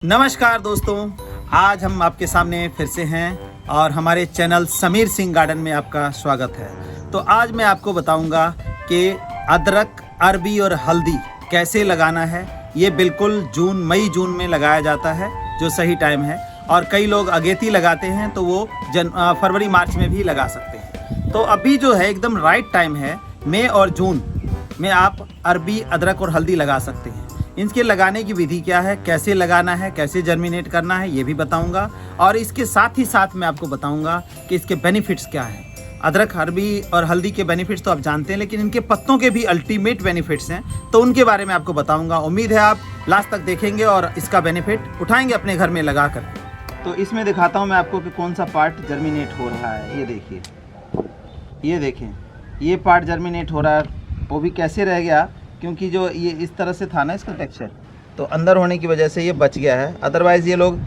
नमस्कार दोस्तों, आज हम आपके सामने फिर से हैं और हमारे चैनल समीर सिंह गार्डन में आपका स्वागत है। तो आज मैं आपको बताऊंगा कि अदरक, अरबी और हल्दी कैसे लगाना है। ये बिल्कुल मई जून में लगाया जाता है, जो सही टाइम है। और कई लोग अगेती लगाते हैं तो वो फरवरी मार्च में भी लगा सकते हैं। तो अभी जो है एकदम राइट टाइम है, मई और जून में आप अरबी, अदरक और हल्दी लगा सकते हैं। इनके लगाने की विधि क्या है, कैसे लगाना है, कैसे जर्मिनेट करना है, ये भी बताऊंगा। और इसके साथ ही साथ मैं आपको बताऊंगा कि इसके बेनिफिट्स क्या हैं। अदरक, अरबी और हल्दी के बेनिफिट्स तो आप जानते हैं, लेकिन इनके पत्तों के भी अल्टीमेट बेनिफिट्स हैं, तो उनके बारे में आपको बताऊंगा। उम्मीद है आप लास्ट तक देखेंगे और इसका बेनिफिट उठाएंगे अपने घर में लगा कर। तो इसमें दिखाता हूँ मैं आपको कि कौन सा पार्ट जर्मिनेट हो रहा है। ये देखिए, ये देखें, ये पार्ट जर्मिनेट हो रहा है। वो भी कैसे रह गया, क्योंकि जो ये इस तरह से था ना इसका टेक्सचर, तो अंदर होने की वजह से ये बच गया है। अदरवाइज़ ये लोग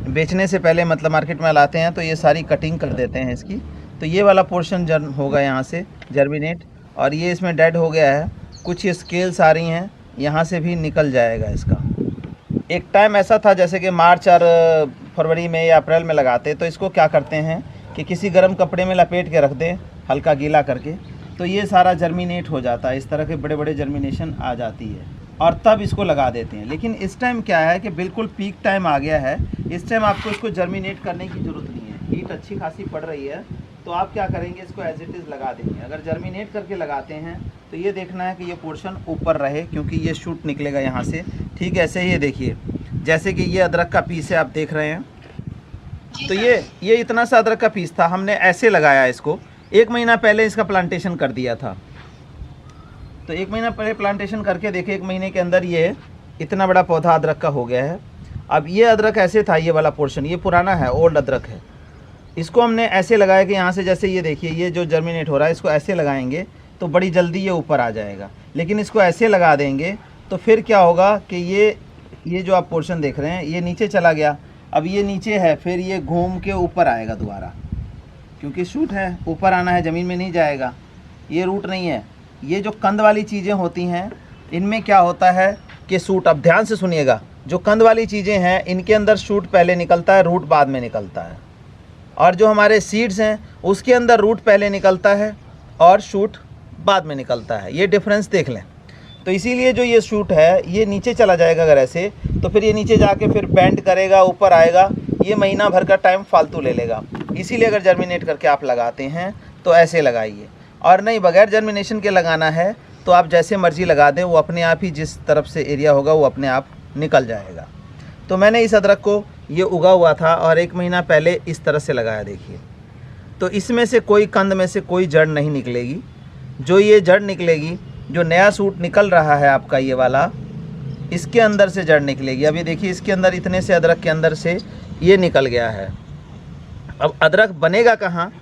बेचने से पहले मतलब मार्केट में लाते हैं तो ये सारी कटिंग कर देते हैं इसकी। तो ये वाला पोर्शन होगा यहाँ से जर्मिनेट, और ये इसमें डेड हो गया है। कुछ ये स्केल्स आ रही हैं, यहाँ से भी निकल जाएगा इसका। एक टाइम ऐसा था जैसे कि मार्च और फरवरी में या अप्रैल में लगाते, तो इसको क्या करते हैं कि किसी गर्म कपड़े में लपेट के रख दें, हल्का गीला करके, तो ये सारा जर्मिनेट हो जाता है। इस तरह के बड़े बड़े जर्मिनेशन आ जाती है और तब इसको लगा देते हैं। लेकिन इस टाइम क्या है कि बिल्कुल पीक टाइम आ गया है। इस टाइम आपको इसको जर्मिनेट करने की ज़रूरत नहीं है। हीट अच्छी खासी पड़ रही है, तो आप क्या करेंगे, इसको एज इट इज़ लगा देंगे। अगर जर्मिनेट करके लगाते हैं तो ये देखना है कि ये पोर्शन ऊपर रहे, क्योंकि ये शूट निकलेगा यहाँ से। ठीक ऐसे ही ये देखिए, जैसे कि ये अदरक का पीस है, आप देख रहे हैं। तो ये इतना सा अदरक का पीस था, हमने ऐसे लगाया इसको। 1 महीना पहले इसका प्लांटेशन कर दिया था। तो 1 महीना पहले प्लांटेशन करके देखे, 1 महीने के अंदर ये इतना बड़ा पौधा अदरक का हो गया है। अब ये अदरक ऐसे था, ये वाला पोर्शन ये पुराना है, ओल्ड अदरक है। इसको हमने ऐसे लगाया कि यहाँ से, जैसे ये देखिए, ये जो जर्मिनेट हो रहा है, इसको ऐसे लगाएंगे तो बड़ी जल्दी ये ऊपर आ जाएगा। लेकिन इसको ऐसे लगा देंगे तो फिर क्या होगा कि ये जो आप पोर्शन देख रहे हैं, ये नीचे चला गया। अब ये नीचे है, फिर ये घूम के ऊपर आएगा दोबारा, क्योंकि शूट है, ऊपर आना है, ज़मीन में नहीं जाएगा। ये रूट नहीं है। ये जो कंद वाली चीज़ें होती हैं, इनमें क्या होता है कि शूट, अब ध्यान से सुनिएगा, जो कंद वाली चीज़ें हैं इनके अंदर शूट पहले निकलता है, रूट बाद में निकलता है। और जो हमारे सीड्स हैं उसके अंदर रूट पहले निकलता है और शूट बाद में निकलता है। ये डिफरेंस देख लें। तो इसीलिए जो ये शूट है ये नीचे चला जाएगा अगर ऐसे, तो फिर ये नीचे जाके फिर बेंड करेगा, ऊपर आएगा। ये महीना भर का टाइम फालतू ले लेगा। इसीलिए अगर जर्मिनेट करके आप लगाते हैं तो ऐसे लगाइए, और नहीं बगैर जर्मिनेशन के लगाना है तो आप जैसे मर्जी लगा दें, वो अपने आप ही जिस तरफ से एरिया होगा वो अपने आप निकल जाएगा। तो मैंने इस अदरक को, ये उगा हुआ था और 1 महीना पहले इस तरह से लगाया, देखिए। तो इसमें से कोई कंद में से कोई जड़ नहीं निकलेगी। जो ये जड़ निकलेगी, जो नया सूट निकल रहा है आपका ये वाला, इसके अंदर से जड़ निकलेगी। अब ये देखिए, इसके अंदर इतने से अदरक के अंदर से ये निकल गया है। अब अदरक बनेगा कहाँ,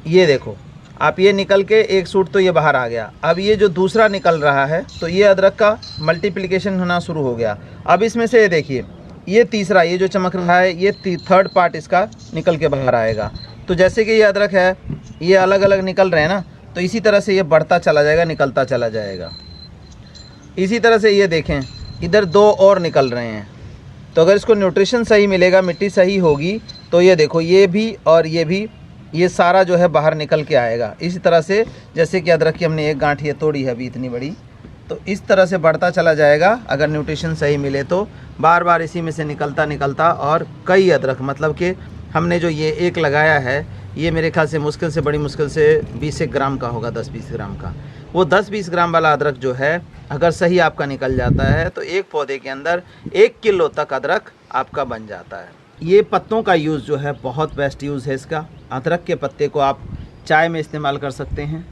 ये देखो आप, ये निकल के एक सूट तो ये बाहर आ गया। अब ये जो दूसरा निकल रहा है, तो ये अदरक का मल्टीप्लिकेशन होना शुरू हो गया। अब इसमें से ये देखिए, ये तीसरा, ये जो चमक रहा है, ये थर्ड पार्ट इसका निकल के बाहर आएगा। तो जैसे कि ये अदरक है, ये अलग अलग निकल रहे हैं ना, तो इसी तरह से ये बढ़ता चला जाएगा, निकलता चला जाएगा। इसी तरह से ये देखें, इधर 2 और निकल रहे हैं। तो अगर इसको न्यूट्रिशन सही मिलेगा, मिट्टी सही होगी, तो ये देखो, ये भी और ये भी, ये सारा जो है बाहर निकल के आएगा। इसी तरह से जैसे कि अदरक की हमने एक गांठ ये तोड़ी है अभी इतनी बड़ी, तो इस तरह से बढ़ता चला जाएगा। अगर न्यूट्रिशन सही मिले तो बार बार इसी में से निकलता और कई अदरक, मतलब कि हमने जो ये एक लगाया है, ये मेरे ख्याल से मुश्किल से, बड़ी मुश्किल से 20 ग्राम का होगा, 10-20 ग्राम का। वो 10-20 ग्राम वाला अदरक जो है, अगर सही आपका निकल जाता है तो एक पौधे के अंदर 1 किलो तक अदरक आपका बन जाता है। ये पत्तों का यूज़ जो है बहुत बेस्ट यूज़ है इसका। अदरक के पत्ते को आप चाय में इस्तेमाल कर सकते हैं।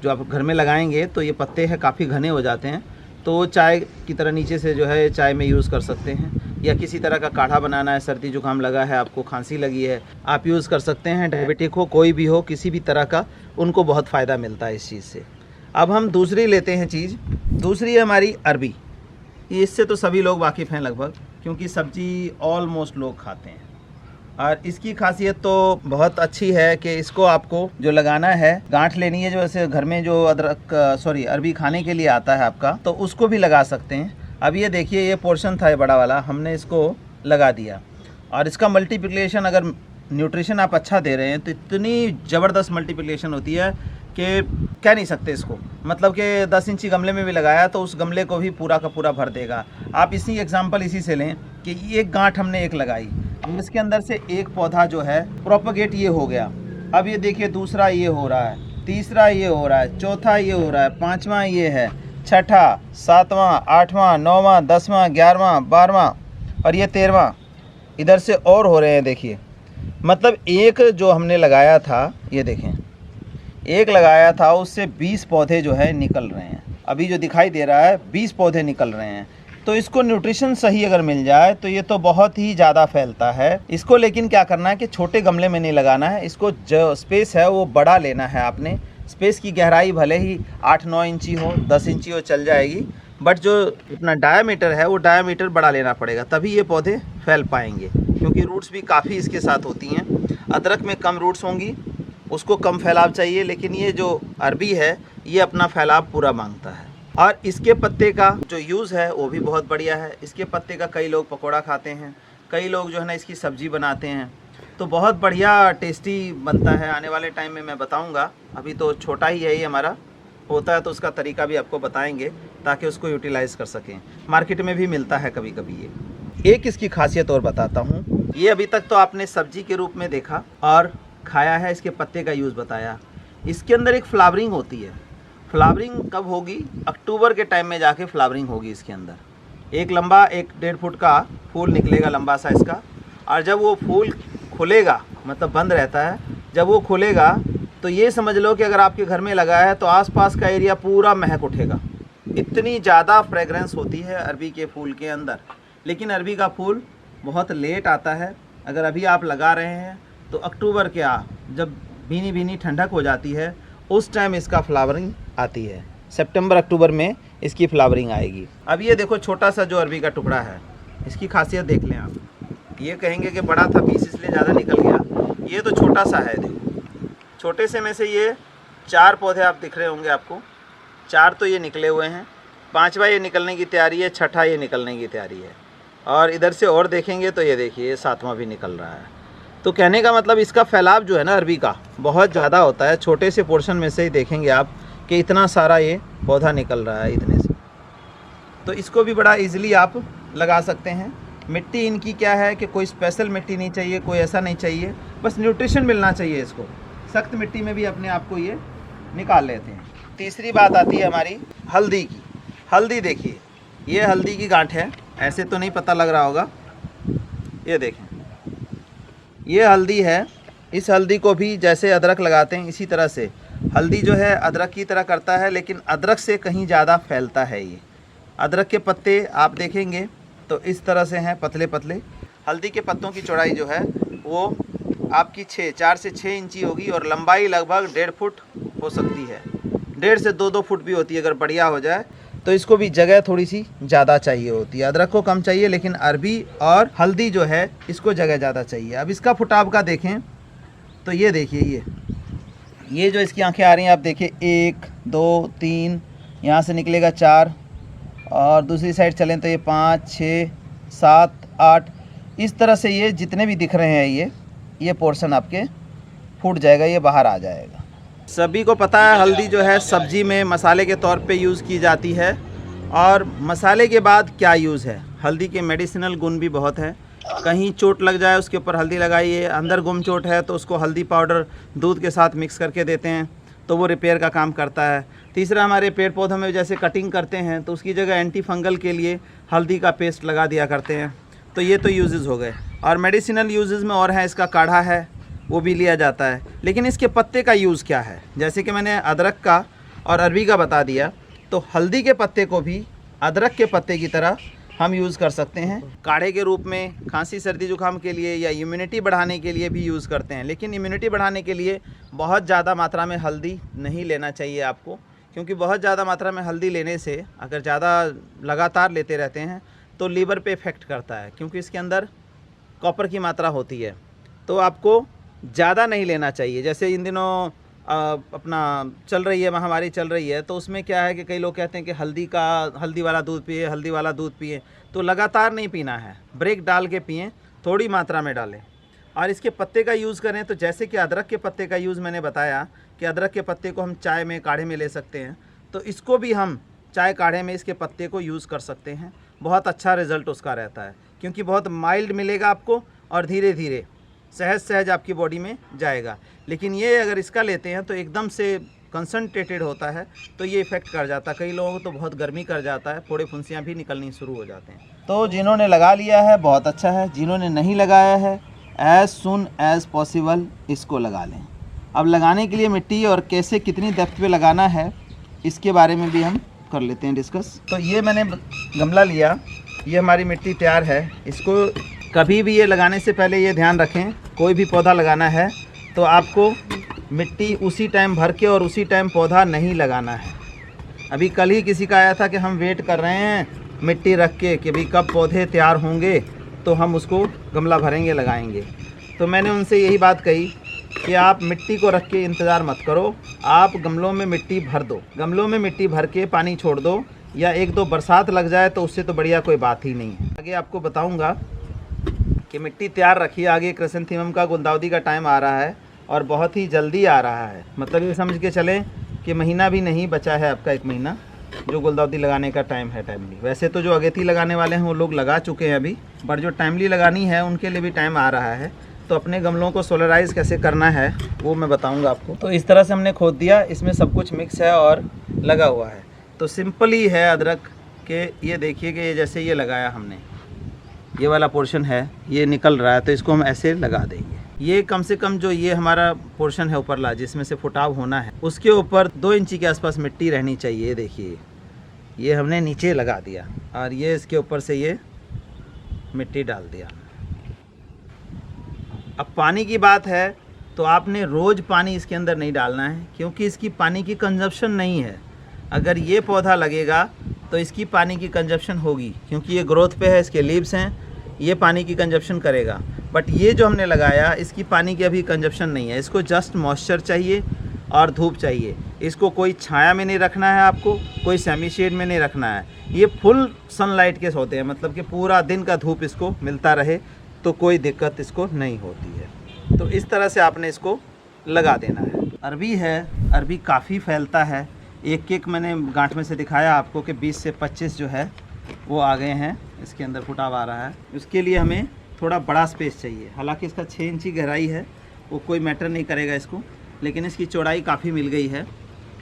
जो आप घर में लगाएंगे तो ये पत्ते हैं काफ़ी घने हो जाते हैं, तो वो चाय की तरह नीचे से जो है चाय में यूज़ कर सकते हैं। या किसी तरह का काढ़ा बनाना है, सर्दी जुकाम लगा है, आपको खांसी लगी है, आप यूज़ कर सकते हैं। डायबिटिक हो, कोई भी हो, किसी भी तरह का, उनको बहुत फ़ायदा मिलता है इस चीज़ से। अब हम दूसरी लेते हैं चीज़। दूसरी है हमारी अरबी। इससे तो सभी लोग वाकिफ़ हैं लगभग, क्योंकि सब्ज़ी ऑलमोस्ट लोग खाते हैं। और इसकी खासियत तो बहुत अच्छी है कि इसको आपको जो लगाना है, गांठ लेनी है, जो ऐसे घर में जो अरबी खाने के लिए आता है आपका, तो उसको भी लगा सकते हैं। अब ये देखिए, ये पोर्शन था ये बड़ा वाला, हमने इसको लगा दिया। और इसका मल्टीप्लिकेशन, अगर न्यूट्रिशन आप अच्छा दे रहे हैं तो इतनी ज़बरदस्त मल्टीप्लिकेशन होती है कि कह नहीं सकते इसको। मतलब कि 10 इंची गमले में भी लगाया तो उस गमले को भी पूरा का पूरा भर देगा। आप इसी एग्जांपल इसी से लें कि एक गांठ हमने एक लगाई, अब इसके अंदर से एक पौधा जो है प्रोपगेट ये हो गया। अब ये देखिए दूसरा ये हो रहा है, तीसरा ये हो रहा है, चौथा ये हो रहा है, पाँचवा ये है, छठा, सातवां, आठवां, नौवां, 10वां, 11वां, 12वां और ये 13वां इधर से और हो रहे हैं। देखिए मतलब एक जो हमने लगाया था, ये देखें एक लगाया था उससे 20 पौधे जो है निकल रहे हैं। अभी जो दिखाई दे रहा है 20 पौधे निकल रहे हैं। तो इसको न्यूट्रिशन सही अगर मिल जाए तो ये तो बहुत ही ज़्यादा फैलता है। इसको लेकिन क्या करना है कि छोटे गमले में नहीं लगाना है, इसको जो स्पेस है वो बड़ा लेना है आपने। स्पेस की गहराई भले ही 8-9 इंची हो, 10 इंची हो, चल जाएगी, बट जो अपना डायामीटर है वो डायामीटर बड़ा लेना पड़ेगा, तभी ये पौधे फैल पाएंगे। क्योंकि रूट्स भी काफ़ी इसके साथ होती हैं। अदरक में कम रूट्स होंगी, उसको कम फैलाव चाहिए, लेकिन ये जो अरबी है ये अपना फैलाव पूरा मांगता है। और इसके पत्ते का जो यूज़ है वो भी बहुत बढ़िया है। इसके पत्ते का कई लोग पकोड़ा खाते हैं, कई लोग जो है ना इसकी सब्ज़ी बनाते हैं, तो बहुत बढ़िया टेस्टी बनता है। आने वाले टाइम में मैं बताऊंगा, अभी तो छोटा ही है ये हमारा, होता है तो उसका तरीका भी आपको बताएंगे ताकि उसको यूटिलाइज़ कर सकें। मार्केट में भी मिलता है कभी कभी ये। एक इसकी खासियत और बताता हूँ, ये अभी तक तो आपने सब्जी के रूप में देखा और खाया है, इसके पत्ते का यूज़ बताया। इसके अंदर एक फ्लावरिंग होती है। फ्लावरिंग कब होगी? अक्टूबर के टाइम में जाके फ्लावरिंग होगी इसके अंदर। एक लंबा 1-1.5 फुट का फूल निकलेगा लंबा सा इसका, और जब वो फूल खुलेगा, मतलब बंद रहता है, जब वो खुलेगा तो ये समझ लो कि अगर आपके घर में लगा है तो आसपास का एरिया पूरा महक उठेगा। इतनी ज़्यादा फ्रेगरेंस होती है अरबी के फूल के अंदर। लेकिन अरबी का फूल बहुत लेट आता है। अगर अभी आप लगा रहे हैं तो अक्टूबर के जब भीनी भीनी ठंडक हो जाती है उस टाइम इसका फ्लावरिंग आती है। सितंबर अक्टूबर में इसकी फ्लावरिंग आएगी। अब ये देखो छोटा सा जो अरबी का टुकड़ा है, इसकी खासियत देख लें आप। ये कहेंगे कि बड़ा था पीस इसलिए ज़्यादा निकल गया, ये तो छोटा सा है। देखो छोटे से में से ये 4 पौधे आप दिख रहे होंगे आपको, 4 तो ये निकले हुए हैं, 5वां ये निकलने की तैयारी है, 6ठा ये निकलने की तैयारी है, और इधर से और देखेंगे तो ये देखिए 7वां भी निकल रहा है। तो कहने का मतलब इसका फैलाव जो है ना अरबी का बहुत ज़्यादा होता है। छोटे से पोर्शन में से ही देखेंगे आप कि इतना सारा ये पौधा निकल रहा है इतने से। तो इसको भी बड़ा इजीली आप लगा सकते हैं। मिट्टी इनकी क्या है कि कोई स्पेशल मिट्टी नहीं चाहिए, कोई ऐसा नहीं चाहिए, बस न्यूट्रिशन मिलना चाहिए इसको। सख्त मिट्टी में भी अपने आप को ये निकाल लेते हैं। तीसरी बात आती है हमारी हल्दी की। हल्दी देखिए, ये हल्दी की गांठ है, ऐसे तो नहीं पता लग रहा होगा, ये देखें ये हल्दी है। इस हल्दी को भी जैसे अदरक लगाते हैं इसी तरह से हल्दी जो है अदरक की तरह करता है, लेकिन अदरक से कहीं ज़्यादा फैलता है ये। अदरक के पत्ते आप देखेंगे तो इस तरह से हैं, पतले पतले। हल्दी के पत्तों की चौड़ाई जो है वो आपकी 4 से 6 इंची होगी, और लंबाई लगभग 1.5 फुट हो सकती है, 1.5 से 2 फुट भी होती है अगर बढ़िया हो जाए। तो इसको भी जगह थोड़ी सी ज़्यादा चाहिए होती है। अदरक को कम चाहिए, लेकिन अरबी और हल्दी जो है इसको जगह ज़्यादा चाहिए। अब इसका फुटाव का देखें तो ये देखिए, ये जो इसकी आंखें आ रही हैं आप देखिए, 1 2 3, यहाँ से निकलेगा 4, और दूसरी साइड चलें तो ये 5 6 7 8, इस तरह से ये जितने भी दिख रहे हैं ये पोर्शन आपके फूट जाएगा, ये बाहर आ जाएगा। सभी को पता है हल्दी जो है सब्जी में मसाले के तौर पे यूज़ की जाती है, और मसाले के बाद क्या यूज़ है, हल्दी के मेडिसिनल गुण भी बहुत है। कहीं चोट लग जाए उसके ऊपर हल्दी लगाइए, अंदर गुम चोट है तो उसको हल्दी पाउडर दूध के साथ मिक्स करके देते हैं तो वो रिपेयर का काम करता है। तीसरा, हमारे पेड़ पौधों में जैसे कटिंग करते हैं तो उसकी जगह एंटी फंगल के लिए हल्दी का पेस्ट लगा दिया करते हैं। तो ये तो यूजेस हो गए, और मेडिसिनल यूजेस में और है, इसका काढ़ा है वो भी लिया जाता है। लेकिन इसके पत्ते का यूज़ क्या है, जैसे कि मैंने अदरक का और अरबी का बता दिया, तो हल्दी के पत्ते को भी अदरक के पत्ते की तरह हम यूज़ कर सकते हैं काढ़े के रूप में, खांसी सर्दी जुकाम के लिए, या इम्यूनिटी बढ़ाने के लिए भी यूज़ करते हैं। लेकिन इम्यूनिटी बढ़ाने के लिए बहुत ज़्यादा मात्रा में हल्दी नहीं लेना चाहिए आपको, क्योंकि बहुत ज़्यादा मात्रा में हल्दी लेने से अगर ज़्यादा लगातार लेते रहते हैं तो लीवर पे इफ़ेक्ट करता है, क्योंकि इसके अंदर कॉपर की मात्रा होती है। तो आपको ज़्यादा नहीं लेना चाहिए। जैसे इन दिनों अपना चल रही है, महामारी चल रही है, तो उसमें क्या है कि कई लोग कहते हैं कि हल्दी वाला दूध पिए, हल्दी वाला दूध पिए। तो लगातार नहीं पीना है, ब्रेक डाल के पिएं, थोड़ी मात्रा में डालें। और इसके पत्ते का यूज़ करें तो जैसे कि अदरक के पत्ते का यूज़ मैंने बताया कि अदरक के पत्ते को हम चाय में, काढ़े में ले सकते हैं, तो इसको भी हम चाय काढ़े में इसके पत्ते को यूज़ कर सकते हैं। बहुत अच्छा रिज़ल्ट उसका रहता है, क्योंकि बहुत माइल्ड मिलेगा आपको और धीरे धीरे सहज सहज आपकी बॉडी में जाएगा। लेकिन ये अगर इसका लेते हैं तो एकदम से कंसनट्रेटेड होता है, तो ये इफ़ेक्ट कर जाता है। कई लोगों को तो बहुत गर्मी कर जाता है, फोड़े फुंसियाँ भी निकलनी शुरू हो जाते हैं। तो जिन्होंने लगा लिया है बहुत अच्छा है, जिन्होंने नहीं लगाया है एज़ सुन एज़ पॉसिबल इसको लगा लें। अब लगाने के लिए मिट्टी और कैसे कितनी डेप्थ पे लगाना है इसके बारे में भी हम कर लेते हैं डिस्कस। तो ये मैंने गमला लिया, ये हमारी मिट्टी तैयार है। इसको कभी भी ये लगाने से पहले ये ध्यान रखें, कोई भी पौधा लगाना है तो आपको मिट्टी उसी टाइम भर के और उसी टाइम पौधा नहीं लगाना है। अभी कल ही किसी का आया था कि हम वेट कर रहे हैं मिट्टी रख के कि भाई कब पौधे तैयार होंगे तो हम उसको गमला भरेंगे, लगाएंगे। तो मैंने उनसे यही बात कही कि आप मिट्टी को रख के इंतज़ार मत करो, आप गमलों में मिट्टी भर दो। गमलों में मिट्टी भर के पानी छोड़ दो, या एक दो बरसात लग जाए तो उससे तो बढ़िया कोई बात ही नहीं है। आगे आपको बताऊंगा कि मिट्टी तैयार रखिए। आगे क्रिसैंथेमम का गुलदाउदी का टाइम आ रहा है और बहुत ही जल्दी आ रहा है। मतलब ये समझ के चलें कि महीना भी नहीं बचा है आपका, 1 महीना जो गुलदाउदी लगाने का टाइम है टाइमली। वैसे तो जो अगेती लगाने वाले हैं वो लोग लगा चुके हैं अभी, पर जो टाइमली लगानी है उनके लिए भी टाइम आ रहा है। तो अपने गमलों को सोलराइज़ कैसे करना है वो मैं बताऊंगा आपको। तो इस तरह से हमने खोद दिया, इसमें सब कुछ मिक्स है और लगा हुआ है। तो सिंपल ही है अदरक के। ये देखिए कि ये जैसे ये लगाया हमने, ये वाला पोर्शन है ये निकल रहा है, तो इसको हम ऐसे लगा देंगे। ये कम से कम जो ये हमारा पोर्शन है ऊपरला जिसमें से फुटाव होना है, उसके ऊपर 2 इंची के आसपास मिट्टी रहनी चाहिए। देखिए ये हमने नीचे लगा दिया और ये इसके ऊपर से ये मिट्टी डाल दिया। अब पानी की बात है तो आपने रोज़ पानी इसके अंदर नहीं डालना है, क्योंकि इसकी पानी की कंजप्शन नहीं है। अगर ये पौधा लगेगा तो इसकी पानी की कंजप्शन होगी, क्योंकि ये ग्रोथ पे है, इसके लीव्स हैं, ये पानी की कंजप्शन करेगा। बट ये जो हमने लगाया इसकी पानी की अभी कंजप्शन नहीं है। इसको जस्ट मॉइस्चर चाहिए और धूप चाहिए। इसको कोई छाया में नहीं रखना है आपको, कोई सेमी शेड में नहीं रखना है। ये फुल सनलाइट के होते हैं, मतलब कि पूरा दिन का धूप इसको मिलता रहे तो कोई दिक्कत इसको नहीं होती है। तो इस तरह से आपने इसको लगा देना है। अरबी है, अरबी काफ़ी फैलता है। एक मैंने गांठ में से दिखाया आपको कि 20 से 25 जो है वो आ गए हैं, इसके अंदर फुटाव आ रहा है। उसके लिए हमें थोड़ा बड़ा स्पेस चाहिए। हालांकि इसका 6 इंची गहराई है, वो कोई मैटर नहीं करेगा इसको, लेकिन इसकी चौड़ाई काफ़ी मिल गई है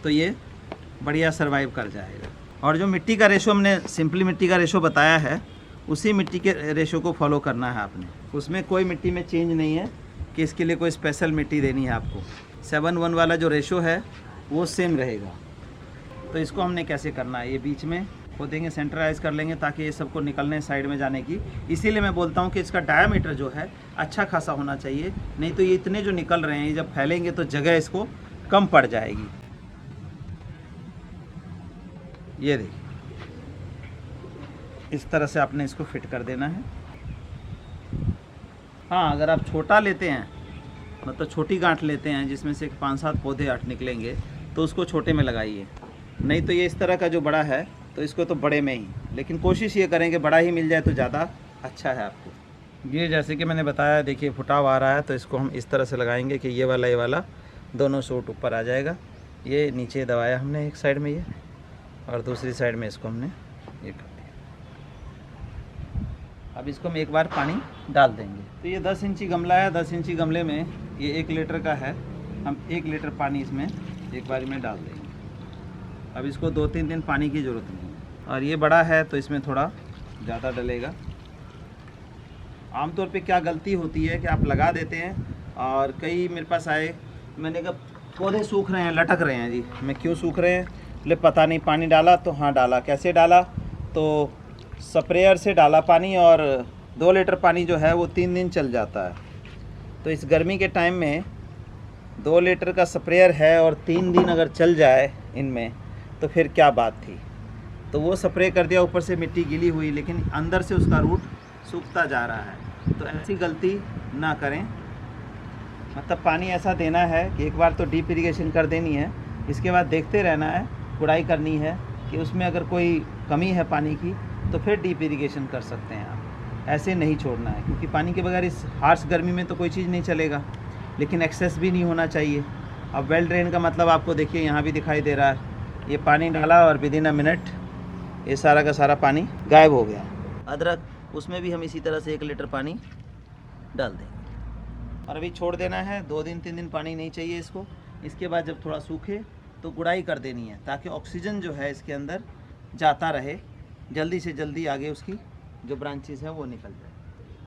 तो ये बढ़िया सर्वाइव कर जाएगा। और जो मिट्टी का रेशो हमने सिंपली मिट्टी का रेशो बताया है, उसी मिट्टी के रेशो को फॉलो करना है आपने। उसमें कोई मिट्टी में चेंज नहीं है कि इसके लिए कोई स्पेशल मिट्टी देनी है आपको। 7:1 वाला जो रेशो है वो सेम रहेगा। तो इसको हमने कैसे करना है, ये बीच में खोदेंगे, सेंटराइज कर लेंगे ताकि ये सबको निकलने साइड में जाने की। इसीलिए मैं बोलता हूँ कि इसका डायामीटर जो है अच्छा खासा होना चाहिए, नहीं तो ये इतने जो निकल रहे हैं जब फैलेंगे तो जगह इसको कम पड़ जाएगी। ये देखिए इस तरह से आपने इसको फिट कर देना है। हाँ, अगर आप छोटा लेते हैं, मतलब छोटी गांठ लेते हैं जिसमें से 5-7 पौधे 8 निकलेंगे, तो उसको छोटे में लगाइए। नहीं तो ये इस तरह का जो बड़ा है तो इसको तो बड़े में ही, लेकिन कोशिश ये करें कि बड़ा ही मिल जाए तो ज़्यादा अच्छा है आपको। ये जैसे कि मैंने बताया, देखिए फुटाव आ रहा है तो इसको हम इस तरह से लगाएंगे कि ये वाला दोनों सूट ऊपर आ जाएगा। ये नीचे दबाया हमने एक साइड में ये, और दूसरी साइड में इसको हमने ये कर दिया। अब इसको हम एक बार पानी डाल देंगे। तो ये 10 इंची गमला है, 10 इंची गमले में ये 1 लीटर का है। हम 1 लीटर पानी इसमें एक बार में डाल देंगे। अब इसको 2-3 दिन पानी की ज़रूरत नहीं है। और ये बड़ा है तो इसमें थोड़ा ज़्यादा डलेगा। आमतौर पे क्या गलती होती है कि आप लगा देते हैं और कई मेरे पास आए, मैंने कहा पौधे सूख रहे हैं, लटक रहे हैं जी। मैं क्यों सूख रहे हैं, ले पता नहीं। पानी डाला तो हाँ डाला, कैसे डाला तो स्प्रेयर से डाला पानी, और 2 लीटर पानी जो है वो 3 दिन चल जाता है। तो इस गर्मी के टाइम में 2 लीटर का स्प्रेयर है और 3 दिन अगर चल जाए इनमें तो फिर क्या बात थी। तो वो स्प्रे कर दिया, ऊपर से मिट्टी गीली हुई, लेकिन अंदर से उसका रूट सूखता जा रहा है। तो ऐसी गलती ना करें। मतलब पानी ऐसा देना है कि एक बार तो डीप इरिगेशन कर देनी है, इसके बाद देखते रहना है, गुड़ाई करनी है कि उसमें अगर कोई कमी है पानी की तो फिर डीप इरिगेशन कर सकते हैं आप। ऐसे नहीं छोड़ना है, क्योंकि पानी के बगैर इस हार्श गर्मी में तो कोई चीज़ नहीं चलेगा, लेकिन एक्सेस भी नहीं होना चाहिए। अब वेल ड्रेन का मतलब आपको देखिए यहाँ भी दिखाई दे रहा है, ये पानी डाला और विदिन अ मिनट ये सारा का सारा पानी गायब हो गया। अदरक उसमें भी हम इसी तरह से 1 लीटर पानी डाल देंगे और अभी छोड़ देना है। 2 दिन 3 दिन पानी नहीं चाहिए इसको। इसके बाद जब थोड़ा सूखे तो गुड़ाई कर देनी है, ताकि ऑक्सीजन जो है इसके अंदर जाता रहे, जल्दी से जल्दी आगे उसकी जो ब्रांचेस है वो निकल जाए।